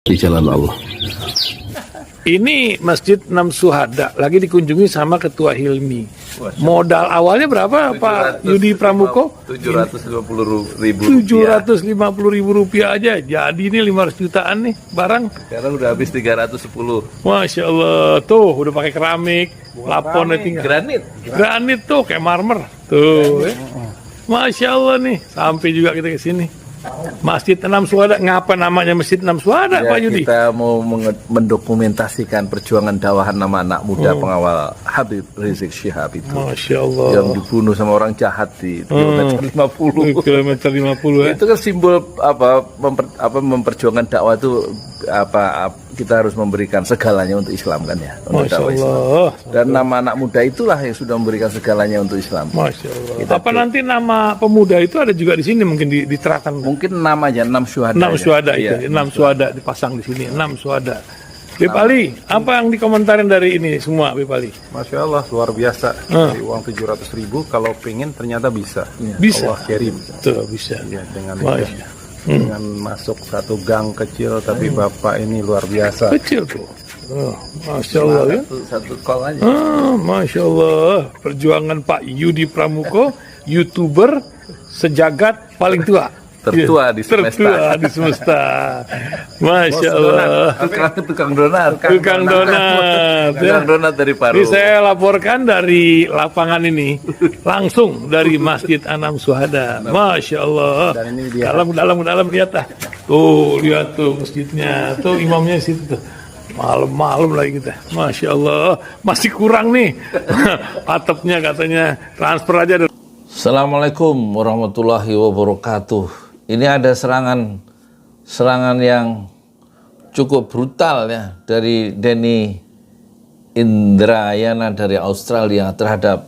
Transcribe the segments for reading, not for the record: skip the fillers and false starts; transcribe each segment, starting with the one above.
di jalan Allah. Ini Masjid Enam Syuhada lagi dikunjungi sama Ketua Hilmi. Modal awalnya berapa Pak Yudi Pramuko? 750.000 rupiah aja. Jadi ini 500 jutaan nih barang. Sekarang udah habis 310. Masya Allah, tuh udah pakai keramik, laponnya tinggal. Granit tuh kayak marmer. Tuh, Masya Allah nih, sampai juga kita ke sini. Masjid Enam Syuhada, ngapa namanya Masjid Enam Syuhada, Ya, Pak Yudi? kita mau mendokumentasikan perjuangan dakwah nama anak muda pengawal Habib Rizik Syihab itu. Masya Allah. Yang dibunuh sama orang jahat di kilometer 50. Kilometer 50 ya. Itu kan simbol memperjuangkan dakwah itu kita harus memberikan segalanya untuk Islam kan ya. Untuk Masya dakwah Islam. Allah. Dan nama anak muda itulah yang sudah memberikan segalanya untuk Islam. Masya Allah. Apa nanti nama pemuda itu ada juga di sini mungkin diterapkan? Mungkin namanya 6 syuhada. 6 syuhada Iya, itu, 6 syuhada dipasang di sini, 6 syuhada. Beb Ali, apa yang dikomentarin dari ini semua, Beb Ali? Masya Allah, luar biasa. Dari uang 700.000, kalau pengen ternyata bisa. Bisa. Allah kirim. Tuh, bisa. Ya, dengan Masya. dengan masuk satu gang kecil, tapi Bapak ini luar biasa. Kecil tuh. Oh, Masya Allah ya. Satu call aja. Masya Allah. Perjuangan Pak Yudi Pramuko, YouTuber sejagat paling tua. Tertua di semesta. Tertua di semesta. Masya Allah. Tukang donat. Tukang donat. Tukang donat dari Paru. Ini saya laporkan dari lapangan ini, langsung dari Masjid Enam Syuhada. Masya Allah. Dan ini dia. Dalam lihat ah. Tuh, lihat tuh masjidnya. Tuh imamnya di situ tuh. Malam-malam lagi kita. Masya Allah. Masih kurang nih. Atapnya katanya transfer aja. Assalamualaikum warahmatullahi wabarakatuh. Ini ada serangan yang cukup brutal ya dari Denny Indrayana dari Australia terhadap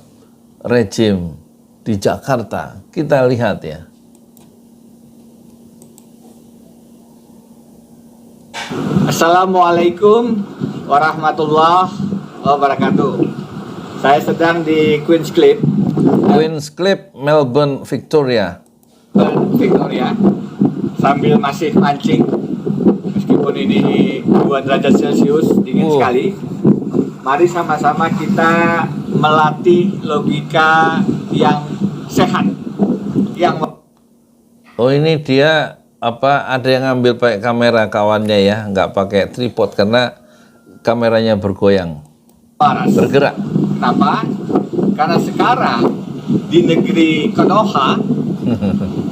rejim di Jakarta. Kita lihat ya. Assalamualaikum warahmatullahi wabarakatuh. Saya sedang di Queen's Cliff, Melbourne, Victoria. Victoria, sambil masih mancing. Meskipun ini 2 derajat Celcius, dingin sekali. Mari sama-sama kita melatih logika yang sehat. Oh, ini dia ada yang ngambil pakai kamera kawannya ya, nggak pakai tripod karena kameranya bergoyang, bergerak. Kenapa? Karena sekarang di negeri Konoha,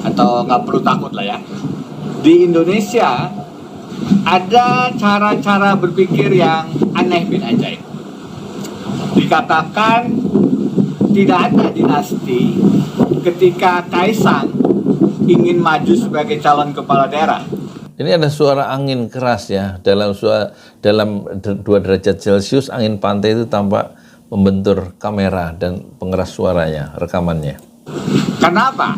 atau nggak perlu takut lah ya, di Indonesia ada cara-cara berpikir yang aneh bin ajaib. Dikatakan tidak ada dinasti ketika Kaisang ingin maju sebagai calon kepala daerah. Ini ada suara angin keras ya, dalam 2 derajat Celcius angin pantai itu tampak membentur kamera dan pengeras suaranya, rekamannya. Kenapa?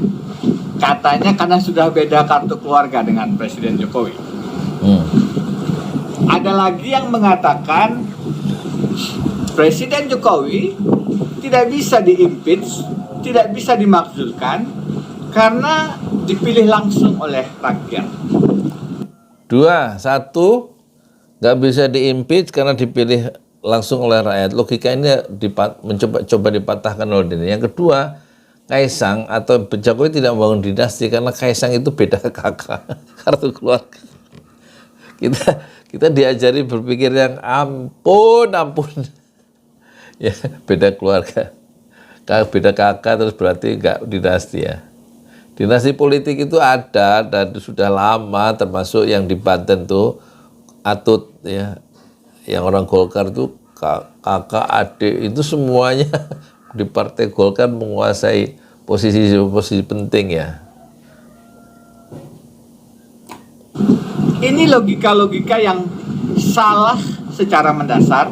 Katanya karena sudah beda kartu keluarga dengan Presiden Jokowi. Ada lagi yang mengatakan Presiden Jokowi tidak bisa diimpeach, tidak bisa dimakzulkan karena dipilih langsung oleh rakyat. 2, 1, nggak bisa diimpeach karena dipilih langsung oleh rakyat. Logika ini coba dipatahkan oleh Denny. Yang kedua, Kaisang atau Jokowi tidak membangun dinasti karena Kaisang itu beda kakak, kartu keluarga. Kita diajari berpikir yang ampun. Ya, beda keluarga. Beda kakak terus berarti enggak dinasti ya. Dinasti politik itu ada dan sudah lama, termasuk yang di Banten tuh Atut ya. Yang orang Golkar tuh kakak, adik itu semuanya di Partai Golkar menguasai posisi penting ya. Ini logika-logika yang salah secara mendasar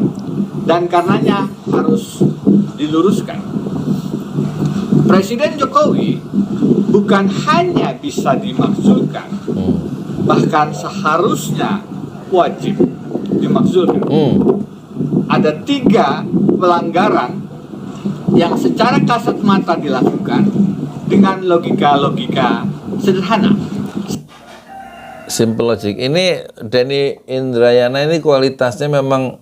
dan karenanya harus diluruskan. Presiden Jokowi bukan hanya bisa dimaksudkan, bahkan seharusnya wajib dimaksudkan. Ada 3 pelanggaran yang secara kasat mata dilakukan dengan logika-logika sederhana. Simple logic. Ini Denny Indrayana ini kualitasnya memang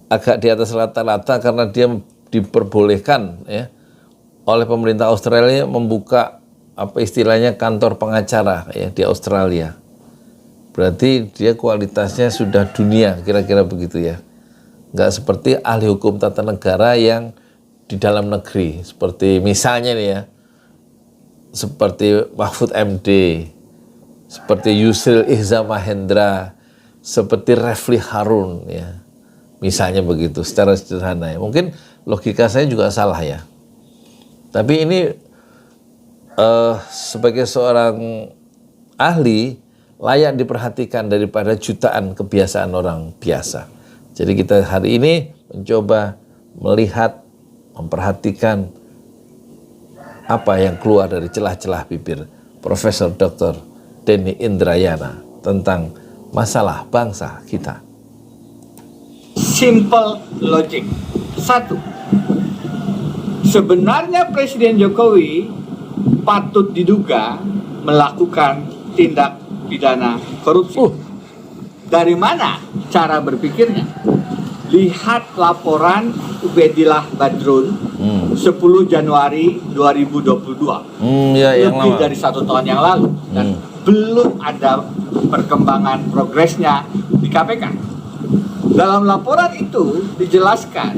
agak di atas rata-rata karena dia diperbolehkan ya oleh pemerintah Australia membuka apa istilahnya kantor pengacara ya di Australia. Berarti dia kualitasnya sudah dunia, kira-kira begitu ya. Nggak seperti ahli hukum tata negara yang di dalam negeri, seperti misalnya nih ya, seperti Mahfud MD, seperti Yusril Iza Mahendra, seperti Refli Harun ya. Misalnya begitu, secara sederhana ya. Mungkin logika saya juga salah ya. Tapi ini sebagai seorang ahli layak diperhatikan daripada jutaan kebiasaan orang biasa. Jadi kita hari ini mencoba melihat, memperhatikan apa yang keluar dari celah-celah bibir Profesor Dr. Denny Indrayana tentang masalah bangsa kita. Simple logic. 1. Sebenarnya Presiden Jokowi patut diduga melakukan tindak pidana korupsi. Dari mana cara berpikirnya? Lihat laporan Ubedillah Badrun 10 Januari 2022. Lebih dari 1 tahun yang lalu. Dan belum ada perkembangan progresnya di KPK. Dalam laporan itu dijelaskan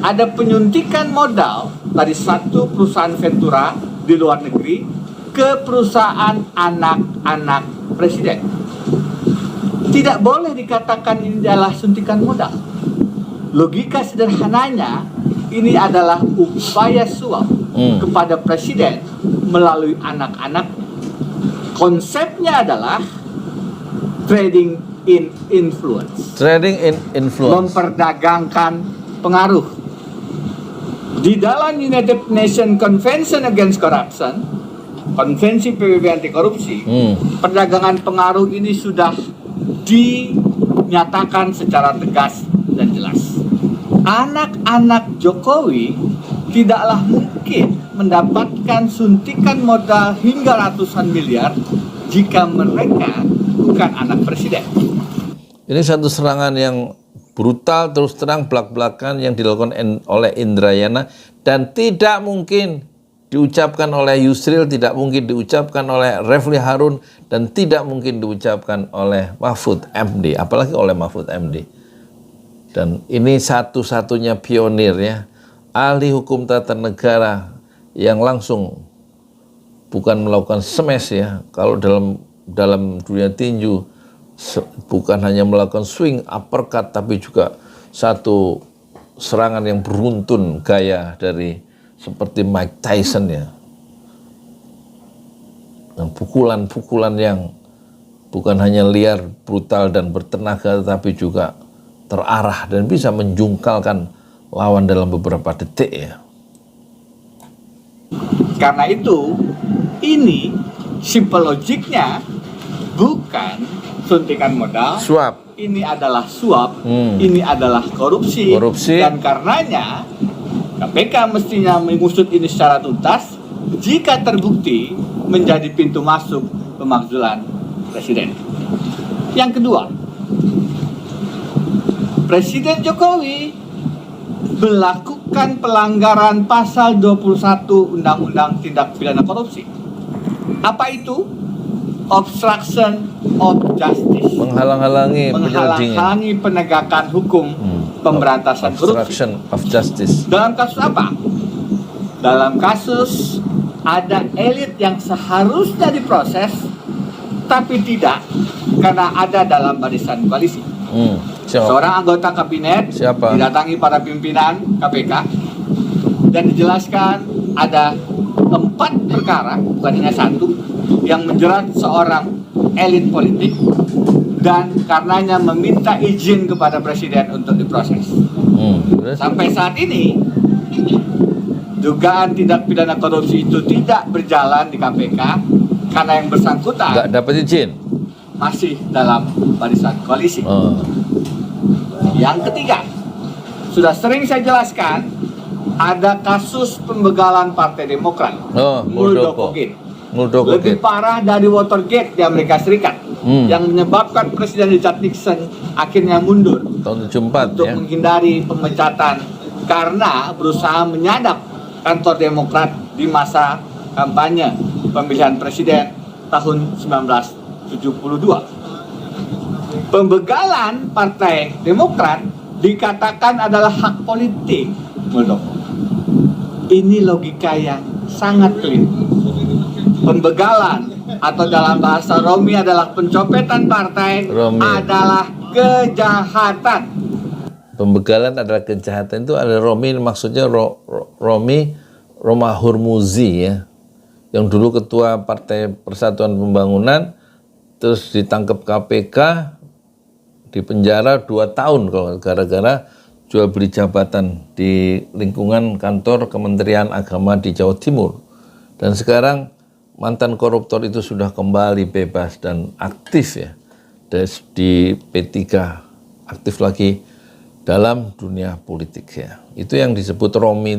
ada penyuntikan modal dari satu perusahaan Ventura di luar negeri ke perusahaan anak-anak presiden. Tidak boleh dikatakan ini adalah suntikan modal. Logika sederhananya, ini adalah upaya suap kepada presiden melalui anak-anak. Konsepnya adalah trading in influence. Trading in influence. Memperdagangkan pengaruh. Di dalam United Nations Convention Against Corruption, Konvensi PBB anti korupsi, perdagangan pengaruh ini sudah dinyatakan secara tegas dan jelas. Anak-anak Jokowi tidaklah mungkin mendapatkan suntikan modal hingga ratusan miliar jika mereka bukan anak presiden. Ini satu serangan yang brutal, terus terang, belak-belakan yang dilakukan oleh Indrayana dan tidak mungkin diucapkan oleh Yusril, tidak mungkin diucapkan oleh Refli Harun, dan tidak mungkin diucapkan oleh Mahfud MD, apalagi oleh Mahfud MD. Dan ini satu-satunya pionir ya, ahli hukum tata negara yang langsung bukan melakukan smash ya, kalau dalam dunia tinju bukan hanya melakukan swing uppercut, tapi juga satu serangan yang beruntun gaya dari seperti Mike Tyson ya, yang pukulan-pukulan yang bukan hanya liar, brutal dan bertenaga, tapi juga terarah dan bisa menjungkalkan lawan dalam beberapa detik ya. Karena itu, ini simple logiknya bukan suntikan modal, Suap. ini adalah suap, ini adalah korupsi. Dan karenanya KPK mestinya mengusut ini secara tuntas. Jika terbukti, menjadi pintu masuk pemakzulan presiden. Yang kedua, Presiden Jokowi melakukan pelanggaran pasal 21 Undang-Undang Tindak Pidana Korupsi. Apa itu? Obstruction of justice. Menghalang-halangi penegakan hukum pemberantasan korupsi. Obstruction of justice. Dalam kasus apa? Dalam kasus ada elit yang seharusnya diproses, tapi tidak, karena ada dalam barisan koalisi. Seorang anggota kabinet didatangi para pimpinan KPK dan dijelaskan ada 4 perkara, bukan hanya 1, yang menjerat seorang elit politik dan karenanya meminta izin kepada presiden untuk diproses. Sampai saat ini dugaan tindak pidana korupsi itu tidak berjalan di KPK karena yang bersangkutan nggak dapat izin, masih dalam barisan koalisi. Yang ketiga, sudah sering saya jelaskan, ada kasus pembegalan Partai Demokrat, Muldoko Gate. Lebih parah dari Watergate di Amerika Serikat. yang menyebabkan Presiden Richard Nixon akhirnya mundur Tahun 74 untuk ya. menghindari pemecatan karena berusaha menyadap kantor Demokrat di masa kampanye pemilihan presiden tahun 1972. Pembegalan Partai Demokrat dikatakan adalah hak politik, Muldoko. Ini logika yang sangat keliru. Pembegalan atau dalam bahasa Romi adalah pencopetan partai Romi. adalah kejahatan. Pembegalan adalah kejahatan, itu ada Romi, maksudnya Romi Romahur-Muzi ya, yang dulu ketua Partai Persatuan Pembangunan, terus ditangkap KPK, dipenjara 2 tahun kalau gara-gara jual beli jabatan di lingkungan kantor Kementerian Agama di Jawa Timur. Dan sekarang mantan koruptor itu sudah kembali bebas dan aktif ya, di P3, aktif lagi dalam dunia politik ya. Itu yang disebut Romi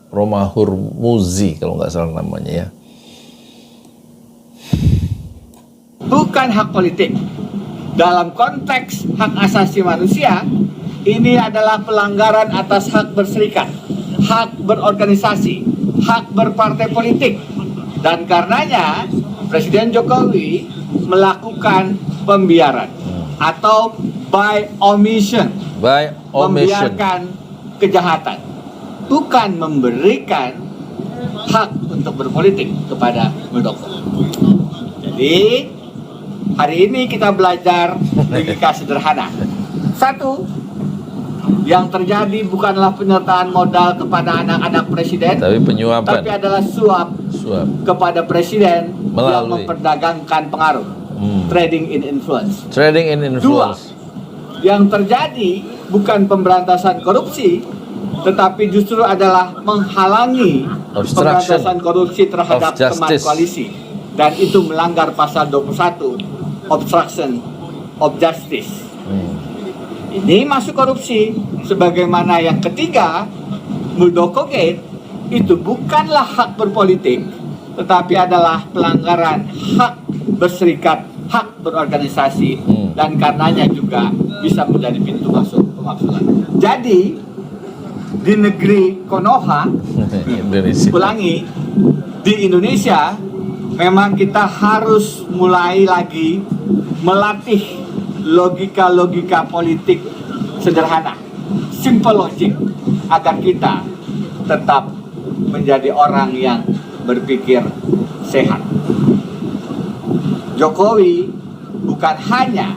Romahur Muzi kalau nggak salah namanya ya. Bukan hak politik. Dalam konteks hak asasi manusia, ini adalah pelanggaran atas hak berserikat, hak berorganisasi, hak berpartai politik. Dan karenanya Presiden Jokowi melakukan pembiaran atau by omission, membiarkan kejahatan, bukan memberikan hak untuk berpolitik kepada Muldoko. Jadi hari ini kita belajar logika sederhana. Satu, yang terjadi bukanlah penyertaan modal kepada anak-anak presiden, Tapi penyuapan. tapi adalah suap kepada presiden yang memperdagangkan pengaruh, trading in influence. Trading in influence. Dua, yang terjadi bukan pemberantasan korupsi, tetapi justru adalah menghalangi pemberantasan korupsi terhadap teman koalisi, dan itu melanggar pasal 21 obstruction of justice. Ini masuk korupsi. Sebagaimana yang ketiga, Muldoko Gate itu bukanlah hak berpolitik, tetapi adalah pelanggaran hak berserikat, hak berorganisasi, dan karenanya juga bisa menjadi pintu masuk pemakzulan. Jadi di negeri Konoha, ulangi, di Indonesia memang kita harus mulai lagi melatih logika-logika politik sederhana, simple logic, agar kita tetap menjadi orang yang berpikir sehat. Jokowi bukan hanya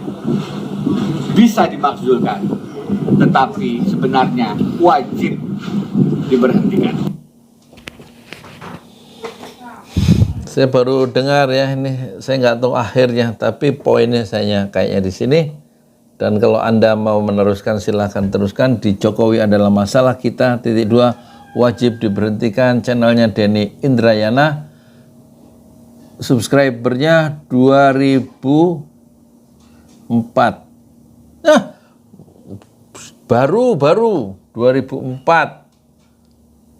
bisa dimakzulkan, tetapi sebenarnya wajib diberhentikan. Saya baru dengar ya, ini saya nggak tahu akhirnya, tapi poinnya saya kayaknya di sini. Dan kalau Anda mau meneruskan silahkan teruskan. Di Jokowi adalah masalah kita, .2, wajib diberhentikan. Channelnya Denny Indrayana, subscribernya 2004. Nah, baru 2004.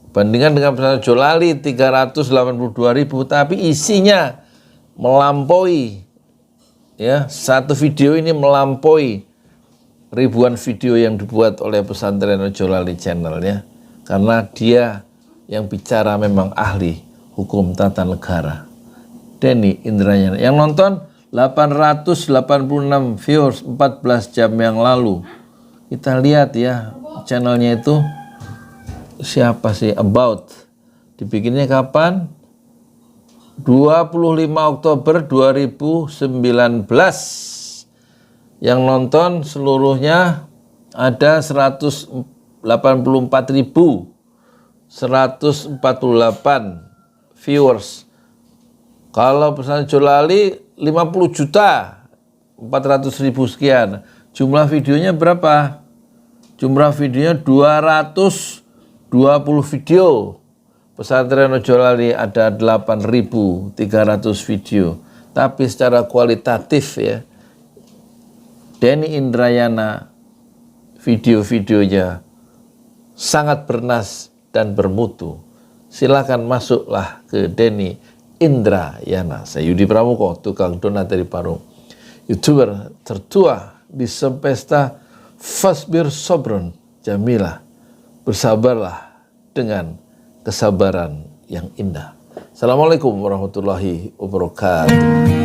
Bandingkan dengan pesawat Jolali 382.000, tapi isinya melampaui ya, satu video ini melampaui ribuan video yang dibuat oleh pesantren Jolali channel ya, karena dia yang bicara memang ahli hukum tata negara. Denny Indrayana yang nonton 886 viewers 14 jam yang lalu. Kita lihat ya channelnya itu. Siapa sih? About. Dibikinnya kapan? 25 Oktober 2019. Yang nonton seluruhnya ada 184.148 viewers. Kalau pesan Jolali 50 juta 400.000 sekian. Jumlah videonya berapa? Jumlah videonya 220 video. Pesantren Jolali ada 8.300 video. Tapi secara kualitatif ya, Denny Indrayana video-videonya sangat bernas dan bermutu. Silakan masuklah ke Denny Indrayana. Saya Yudi Pramuko, tukang donat dari Parung, YouTuber tertua di Sempesta. Fasbir Sobron Jamilah, bersabarlah dengan kesabaran yang indah. Assalamualaikum warahmatullahi wabarakatuh.